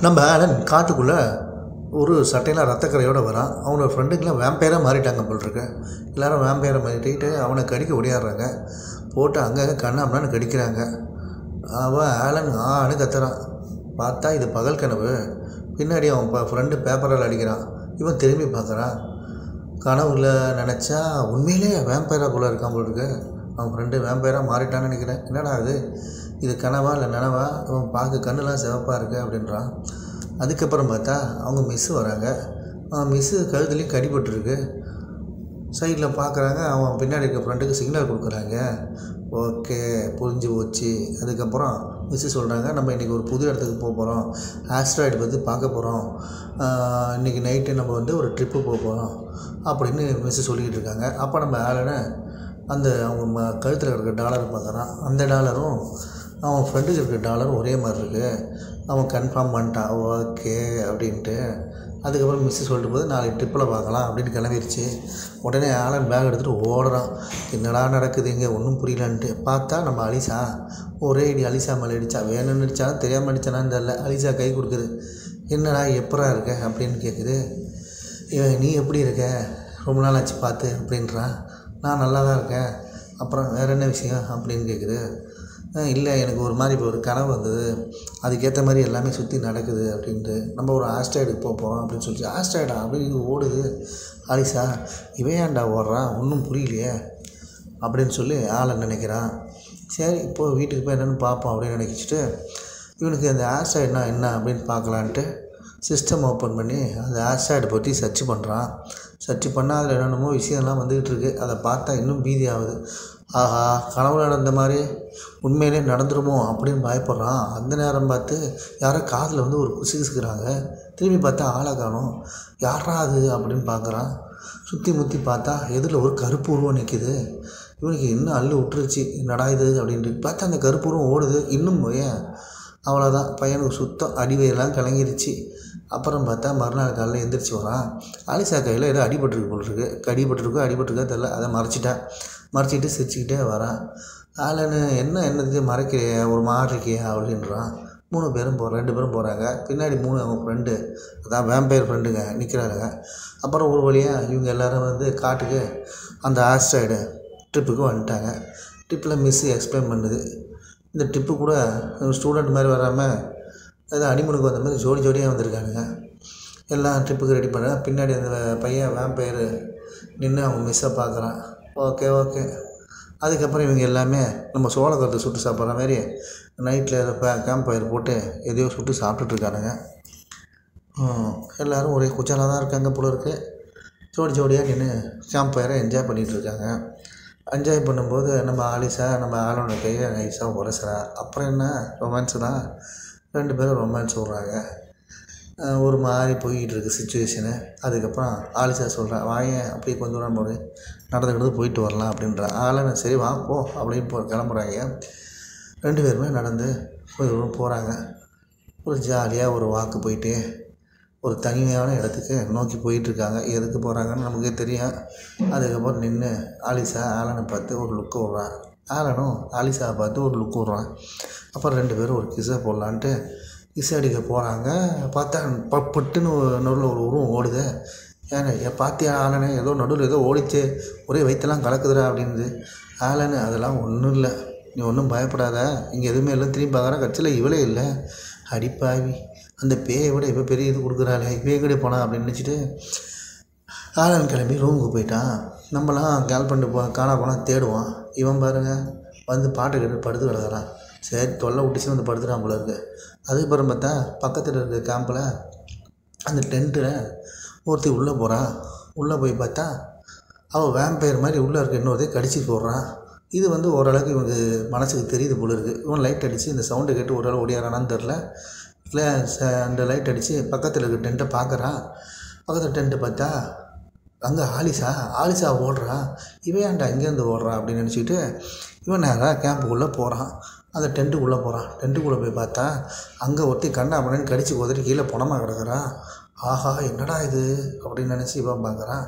நம்ம ஆலன் காட்டுக்குள்ளே ஒரு சட்டையில் ரத்தக்கரையோடு வரான். அவனோட ஃப்ரெண்டுக்கெலாம் வேம்பையராக மாறிட்டாங்க போல் இருக்கு. எல்லோரும் வேம்பையரை மாறிட்டு அவனை கடிக்க ஓடியாடுறாங்க. போட்டு அங்கங்கே கண்ணாமண்ணான்னு கடிக்கிறாங்க. அவன் ஆலன் ஆன்னு கத்துறான். பார்த்தா இது பகல் கனவு. பின்னாடி அவன் ஃப்ரெண்டு பேப்பரால் அடிக்கிறான். இவன் திரும்பி பார்க்குறான். கனவுல நினச்சா உண்மையிலே வேம்பையராக்குள்ளே இருக்கான் போல் இருக்கு. அவன் ஃப்ரெண்டு வேம்பையராக மாறிட்டான்னு நினைக்கிறேன். என்னடா இது கனவா இல்லை நனவா? இவன் பார்க்க கண்ணுலாம் சிவப்பாக இருக்கு அப்படின்றான். அதுக்கப்புறம் பார்த்தா அவங்க மிஸ்ஸு வராங்க. மிஸ்ஸு கழுத்துலேயும் கடிபட்டுருக்கு. சைடில் பார்க்குறாங்க. அவன் பின்னாடி இருக்க ஃப்ரெண்டுக்கு சிக்னல் கொடுக்குறாங்க. ஓகே, புரிஞ்சு போச்சு. அதுக்கப்புறம் மிஸ்ஸு சொல்கிறாங்க, நம்ம இன்றைக்கி ஒரு புது இடத்துக்கு போக போகிறோம். ஆஸ்ட்ராய்டு பற்றி பார்க்க போகிறோம். இன்றைக்கி நைட்டு நம்ம ஒரு ட்ரிப்பு போக போகிறோம் அப்படின்னு மிஸ்ஸு சொல்லிக்கிட்டு இருக்காங்க. அப்போ நம்ம ஆலனை அந்த அவங்க கழுத்தில் இருக்கிற டாலரை பார்க்குறான். அந்த டாலரும் அவன் ஃப்ரெண்டுக்கு இருக்கிற டாலரும் ஒரே மாதிரி இருக்குது. அவன் கன்ஃபார்ம் பண்ணிட்டான் ஓகே அப்படின்ட்டு. அதுக்கப்புறம் மிஸ்ஸு சொல்லிட்டு போது நாளைக்கு ட்ரிப்பில் பார்க்கலாம் அப்படின்னு கிளம்பிடுச்சு. உடனே ஆலன் பேக் எடுத்துகிட்டு ஓடுறான். என்னடா நடக்குது இங்கே ஒன்றும் புரியலன்ட்டு. பார்த்தா நம்ம அலிசா ஒரே இடி அலிசா மேலே அடித்தா. வேணும்னு அடித்தாலும் தெரியாமல் அடித்தானான்னு தெரில. அலிசா கை கொடுக்குது. என்னடா எப்படா இருக்க அப்படின்னு கேட்குது. நீ எப்படி இருக்க, ரொம்ப நாள் ஆச்சு பார்த்து அப்படின்றான். நான் நல்லா தான் இருக்கேன். அப்புறம் வேறு என்ன விஷயம் அப்படின்னு கேட்குது. இல்லை, எனக்கு ஒரு மாதிரி இப்போ ஒரு கனவு வந்தது, அதுக்கேற்ற மாதிரி எல்லாமே சுற்றி நடக்குது அப்படின்ட்டு. நம்ம ஒரு ஆஸ்ட்ராய்டுக்கு போக போகிறோம் அப்படின்னு சொல்லி. ஆஸ்ட்ராய்டா அப்படின்னு ஓடுது அலிசா. இவன் ஏன்டா ஓடுறான் ஒன்றும் புரியலையே அப்படின்னு சொல்லி ஆலன் நினைக்கிறான். சரி, இப்போது வீட்டுக்கு போய் என்னென்னு பார்ப்போம் அப்படின்னு நினைக்கிச்சிட்டு இவனுக்கு அந்த ஆஸ்ட்ராய்டுனா என்ன அப்படின்னு பார்க்கலான்ட்டு சிஸ்டம் ஓப்பன் பண்ணி அந்த ஆஸ்ட்ராய்டை பற்றி சர்ச் பண்ணுறான். சர்ச் பண்ணால் அதில் என்னென்னமோ விஷயம்லாம் வந்துக்கிட்டு இருக்குது. அதை பார்த்தா இன்னும் பீதி ஆகுது. ஆஹா, கனவுல நடந்த மாதிரி உண்மையிலே நடந்துருமோ அப்படின்னு பயப்படுறான். அந்த நேரம் பார்த்து யாரோ காதில் ஒரு குசுகுசுக்கிறாங்க. திரும்பி பார்த்தா ஆளை காணோம். யாரா அது அப்படின்னு பார்க்குறான். சுற்றி முற்றி பார்த்தா எதில் ஒரு கருப்பு உருவம் நிற்கிது. இவனுக்கு இன்னும் அள்ளு விட்டுருச்சு. என்னடா இது அப்படின்ட்டு பார்த்தா அந்த கருப்பு உருவம் ஓடுது. இன்னும் அவ்வளோதான், பையனுக்கு சுத்தம் அடிவயெல்லாம் கலங்கிருச்சு. அப்புறம் பார்த்தா மறுநாள் காலையில் எந்திரிச்சு வரான். அலிசா கையில் ஏதோ அடிபட்டுருக்கு போல் இருக்கு. அடிபட்டுருக்கா தெரில. அதை மறைச்சிட்டு சிரிச்சுக்கிட்டே வரான். ஆலனு என்னது மறைக்கிறியா, ஒரு மாதிரி இருக்கியா அப்படின்றான். 2 பேரும் போகிறாங்க. பின்னாடி 3 அவங்க ஃப்ரெண்டு, அதான் வேம்பையர் ஃப்ரெண்டுங்க நிற்கிறாங்க. அப்புறம் ஒரு வழியாக இவங்க எல்லோரும் காட்டுக்கு அந்த ஆஸ்ட்ராய்டு ட்ரிப்புக்கு வந்துட்டாங்க. ட்ரிப்பில் மிஸ்ஸு எக்ஸ்பிளைன் பண்ணுது. இந்த ட்ரிப்பு கூட ஸ்டூடெண்ட் மாதிரி வராமல் ஏதோ அடிமனுக்கு வந்த மாதிரி ஜோடியாக வந்திருக்கானுங்க. எல்லாம் ட்ரிப்புக்கு ரெடி பண்ணுறாங்க. பின்னாடி அந்த பையன் வேம்பையர் நின்று அவங்க மிஸ்ஸை பார்க்குறான். ஓகே. அதுக்கப்புறம் இவங்க எல்லாமே நம்ம சோளக்கருத்தை சுட்டு சாப்பிட்ற மாதிரி நைட்டில் ஏதோ கேம்ப் ஃபயர் போட்டு எதையோ சுட்டு சாப்பிட்டுட்ருக்கானுங்க. எல்லோரும் ஒரே குச்சாலாக தான் இருக்காங்க போல இருக்குது. ஜோடியாக நின்று கேம்ப் ஃபயரை என்ஜாய் பண்ணிகிட்ருக்காங்க. என்ஜாய் பண்ணும்போது நம்ம ஆலிசா நம்ம ஆளோட கையை நைஸாக உரசுறா. அப்புறம் என்ன, ரொமான்ஸு தான். 2 பேரும் ரொமான்ஸ் விட்றாங்க. ஒரு மாதிரி போய்கிட்டு இருக்குது சுச்சுவேஷனு. அதுக்கப்புறம் ஆலிசா சொல்கிறான், வாயேன் அப்படியே கொஞ்சம் தூரம் போடு, நடந்துக்கிட்டு போயிட்டு வரலாம் அப்படின்றா. ஆளனை சரி வா போ அப்படின்னு கிளம்புறாங்க. 2 பேருமே நடந்து கொஞ்சம் போகிறாங்க. ஒரு ஜாலியாக ஒரு வாக்கு போயிட்டு ஒரு தனிமையான இடத்துக்கு நோக்கி போயிட்டுருக்காங்க. எதுக்கு போகிறாங்கன்னு நமக்கே தெரியும். அதுக்கப்புறம் நின்று ஆலிசா ஆலனை பார்த்து ஒரு லுக்கு விட்றான். ஆலனும் ஆலிசாவை பார்த்து ஒரு லுக்கு விட்றான். அப்புறம் 2 பேரும் ஒரு கிஸ்ஸை போடலான்ட்டு கிஸ் அடிக்க போகிறாங்க. பார்த்தா பட்டுன்னு நடுவில் ஒரு உருவம் ஓடுது. பார்த்தியா ஆலனை, ஏதோ நடுவில் ஏதோ ஓடிச்சு, ஒரே வயிற்றெல்லாம் கலக்குதுடா அப்படின்து. ஆலனு அதெல்லாம் ஒன்றும் இல்லை, நீ ஒன்றும் பயப்படாத, இங்கே எதுவுமே இல்லை. திரும்பி பார்க்குறா, கட்சியில் இவளே இல்லை. அடிப்பாவி, அந்த பேயை விட இப்போ பெரிய இது கொடுக்குறாளே, இப்போ எங்கடி போனா அப்படின்னு நினச்சிட்டு ஆலன் கிளம்பி ரூமுக்கு போயிட்டான். நம்மளாம் கால் பண்ணிட்டு காணா போனால் தேடுவான். இவன் பாருங்கள் வந்து பாட்டு கேட்டு படுத்து கிடக்குறான். சரி, தொல்லை விட்டுச்சு வந்து படுத்துட்டான் போல இருக்குது. அதுக்கப்புறம் பார்த்தா பக்கத்தில் இருக்கிற கேம்பில் அந்த டென்ட்டில் ஒருத்தி உள்ளே போகிறான். உள்ளே போய் பார்த்தா அவள் வேம்பயர் மாதிரி உள்ளே இருக்க இன்னொருத்தையும் கடிச்சு போடுறான். இது ஓரளவுக்கு இவனுக்கு மனசுக்கு தெரியுது போல இருக்குது. இவன் லைட் அடித்து இந்த சவுண்டை கேட்டு ஓரளவு ஓடியாரானான்னு தெரில. இல்லை, அந்த லைட் அடித்து பக்கத்தில் இருக்கிற டென்ட்டை பார்க்குறான். பக்கத்தில் டென்ட்டை பார்த்தா அங்கே ஆலிசா ஓடுறா. இவன் ஏன்டா இங்கேருந்து ஓடுறான் அப்படின்னு நினச்சிக்கிட்டு இவன் நேராக கேம்புக்குள்ளே போகிறான். அந்த டென்ட்டுக்குள்ளே போகிறான். டென்ட்டுக்குள்ளே போய் பார்த்தா அங்கே ஒருத்தி கண்ணாமண்ணு கடிச்சு கொதறி கீழே பணமாக கிடக்குறா. ஆஹா, என்னடா இது அப்படின்னு நினச்சி இவன் பார்க்குறான்.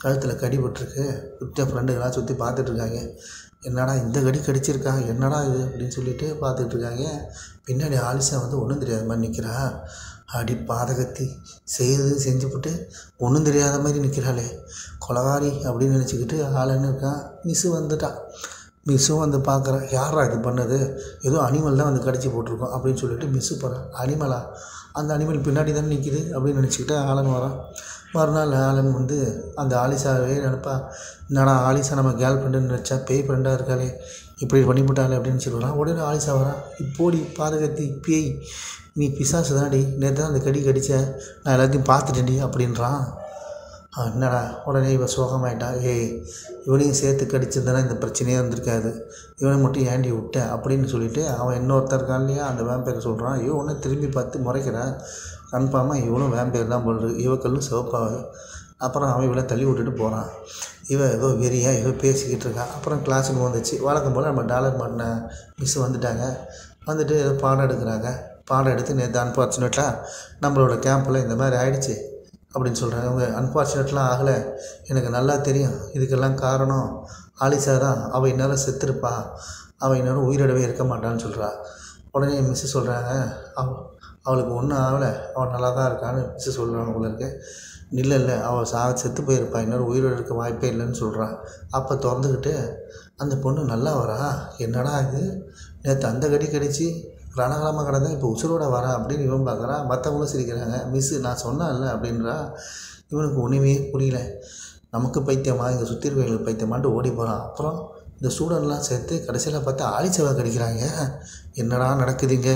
கழுத்தில் கடிபட்டுருக்கு. சுற்றி ஃப்ரெண்டுகளாம் சுற்றி பார்த்துட்ருக்காங்க. என்னடா இந்த கடி கடிச்சிருக்கா, என்னடா இது அப்படின்னு சொல்லிட்டு பார்த்துட்ருக்காங்க. பின்னாடி ஆலிசா ஒன்றும் தெரியாத மாதிரி நிற்கிறா. அடி பாதகத்தி, செய்து செஞ்சுப்புட்டு ஒன்றும் தெரியாத மாதிரி நிற்கிறாளே கொலகாரி அப்படின்னு நினச்சிக்கிட்டு ஆளுன்னு இருக்கான். மிஸ்ஸு வந்துட்டான். மிஸ்ஸும் வந்து பார்க்குறேன், யாரா இது பண்ணது, ஏதோ அனிமல் தான் வந்து கடிச்சு போட்டிருக்கோம் அப்படின்னு சொல்லிட்டு மிஸ்ஸு போகிறேன். அனிமலா? அந்த அனிமல் பின்னாடி தானே நிற்கிது அப்படின்னு நினச்சிக்கிட்டு ஆலன் வரான். மறுநாள் ஆலன் வந்து அந்த ஆலிசாவே நினப்பா, என்னடா ஆலிசா நம்ம கேர்ள் ஃப்ரெண்டுன்னு நினச்சா பேய் ஃப்ரெண்டாக இருக்காளே, இப்படி பண்ணிவிட்டாளே அப்படின்னு சொல்லுறான். உடனே ஆலிசா வரான். இப்போடி பாதகத்தி பேய், நீ பிசாசு தானடி, நேற்று தான் அந்த கடிச்ச, நான் எல்லாத்தையும் பார்த்துட்டேன்டி அப்படின்றான். என்னடா உடனே இவன் சோகமாயிட்டா. இவனையும் சேர்த்து கடிச்சிருந்தானே இந்த பிரச்சனையே இருந்திருக்காது, இவனை மட்டும் ஏண்டி விட்டேன் அப்படின்னு சொல்லிவிட்டு அவன் இன்னொருத்தர் இருக்கான் இல்லையா, அந்த வேம்பேரை சொல்கிறான். ஒன்று திரும்பி பார்த்து முறைக்கிறான். கன்ஃபார்மாக இவனும் வேம்பேர் தான் போடுறது, இவக்கல்லும் சிவப்பாகுது. அப்புறம் அவன் இவளை தள்ளி விட்டுட்டு போகிறான். இவன் ஏதோ வெறியாக இவன் பேசிக்கிட்டு இருக்கான். அப்புறம் கிளாஸுக்கு வந்துச்சு. வழக்கம் போல் நம்ம டாலர் மாட்டின மிஸ் வந்துட்டாங்க. வந்துட்டு ஏதோ பாடம் எடுக்கிறாங்க. பாடம் எடுத்து நேற்று அன்ஃபார்ச்சுனேட்டாக நம்மளோட கேம்பில் இந்த மாதிரி ஆகிடுச்சு அப்படின்னு சொல்கிறாங்க. அவங்க அன்ஃபார்ச்சுனேட்லாம் ஆகலை, எனக்கு நல்லா தெரியும் இதுக்கெல்லாம் காரணம் ஆலிசா தான், அவள் இந்நேரம் செத்துருப்பா, அவள் இந்நேரம் உயிரிடவே இருக்க மாட்டான்னு சொல்கிறா. உடனே மிஸ்ஸு சொல்கிறாங்க, அவளுக்கு ஒன்றும் ஆகலை, அவள் நல்லா தான் இருக்கான்னு மிஸ்ஸு சொல்கிறாங்க. உங்களுக்கு இல்லை அவள் செத்து போயிருப்பா, இன்னொரு உயிரோடு இருக்க வாய்ப்பே இல்லைன்னு சொல்கிறான். அப்போ திறந்துக்கிட்டு அந்த பொண்ணு நல்லா வரா, என்னடா இது நேற்று அந்த கடிச்சு ரணகாலமாக கிடந்தா இப்போ உசுரோட வரா அப்படின்னு இவன் பார்க்குறான். மற்றவங்களும் சிரிக்கிறாங்க. மிஸ்ஸு நான் சொன்னேன்ல அப்படின்றா. இவனுக்கு ஒன்றுமே புரியல. நமக்கு பைத்தியமா, இங்கே சுற்றி இருக்கவங்களுக்கு பைத்தியமான்ட்டு ஓடி போகிறான். அப்புறம் இந்த ஸ்டூடெண்ட்லாம் சேர்த்து கடைசியில் பார்த்தா ஆலிசாவை கடிக்கிறாங்க. என்னடா நடக்குதுங்க?